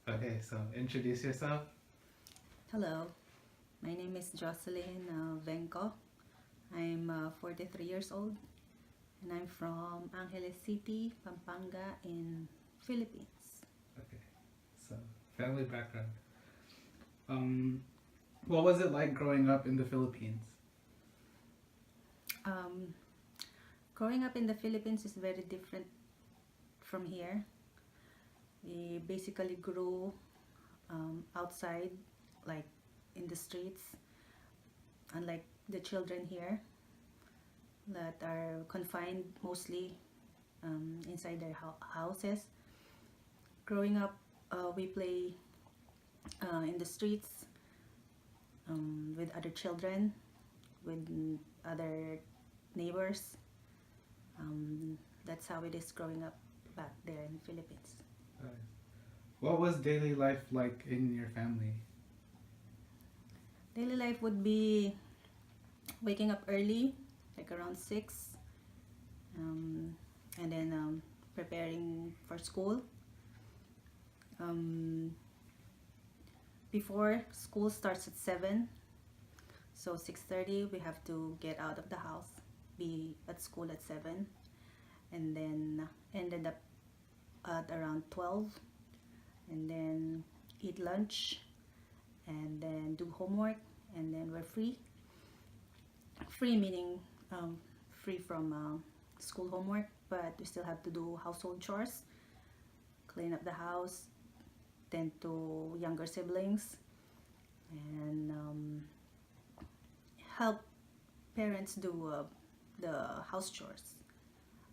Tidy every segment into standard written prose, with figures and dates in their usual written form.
Okay, so introduce yourself. Hello, my name is Jocelyn Venco. I'm 43 years old and I'm from Angeles City, Pampanga in Philippines. Okay, so family background. Um, what was it like growing up in the Philippines? Um, Growing up in the Philippines is very different from here. We basically grew outside, like in the streets, unlike the children here that are confined mostly inside their houses. Growing up, we play in the streets with other children, with other neighbors. That's how it is growing up back there in the Philippines. Nice. What was daily life like in your family? Daily life would be waking up early, like around 6, um, and then preparing for school. Um, Before school starts at 7, so 6:30 we have to get out of the house, be at school at 7, and then ended up at around 12, and then eat lunch, and then do homework, and then we're free. Free meaning free from school homework, but we still have to do household chores, clean up the house, tend to younger siblings, and help parents do the house chores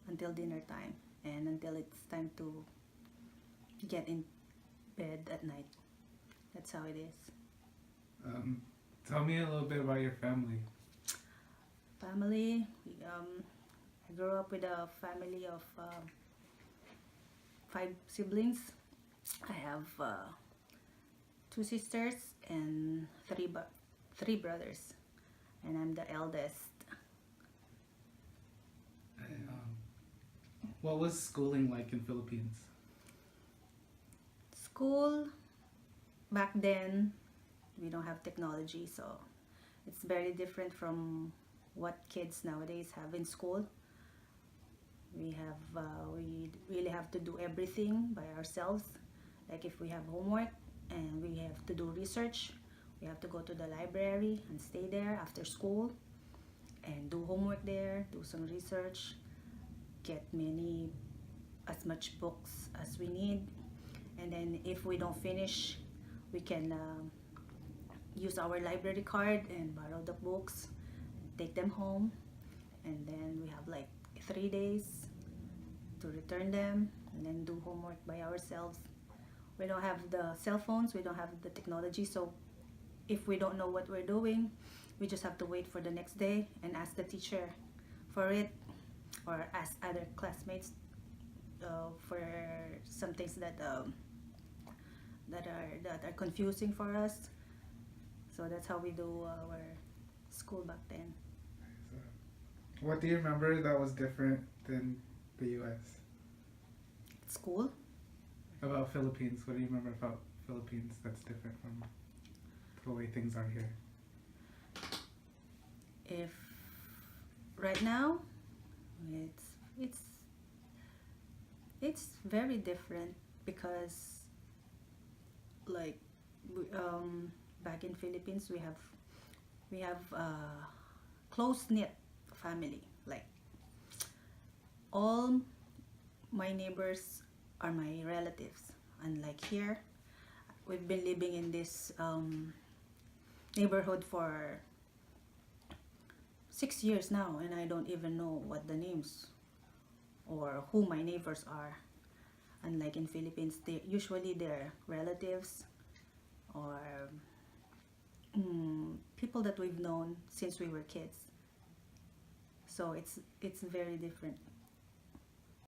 until dinner time and until it's time to get in bed at night. That's how it is. Um, Tell me a little bit about your family. Family, I grew up with a family of 5 siblings. I have 2 sisters and three brothers, and I'm the eldest. What was schooling like in Philippines? School back then, we don't have technology, so it's very different from what kids nowadays have in school. We really have to do everything by ourselves. Like if we have homework and we have to do research, we have to go to the library and stay there after school and do homework there, do some research, get as much books as we need, and then if we don't finish, we can use our library card and borrow the books, take them home, and then we have like 3 days to return them and then do homework by ourselves. We don't have the cell phones, we don't have the technology, so if we don't know what we're doing, we just have to wait for the next day and ask the teacher for it, or ask other classmates for some things that are confusing for us. So that's how we do our school back then. So, what do you remember that was different than the U.S.? School, About Philippines, what do you remember about Philippines that's different from the way things are here? if right now, it's it's very different because like back in Philippines we have close knit family. Like all my neighbors are my relatives. Unlike here, we've been living in this neighborhood for 6 years now, and I don't even know what the names or who my neighbors are. Unlike in Philippines, they're relatives or people that we've known since we were kids. So it's very different.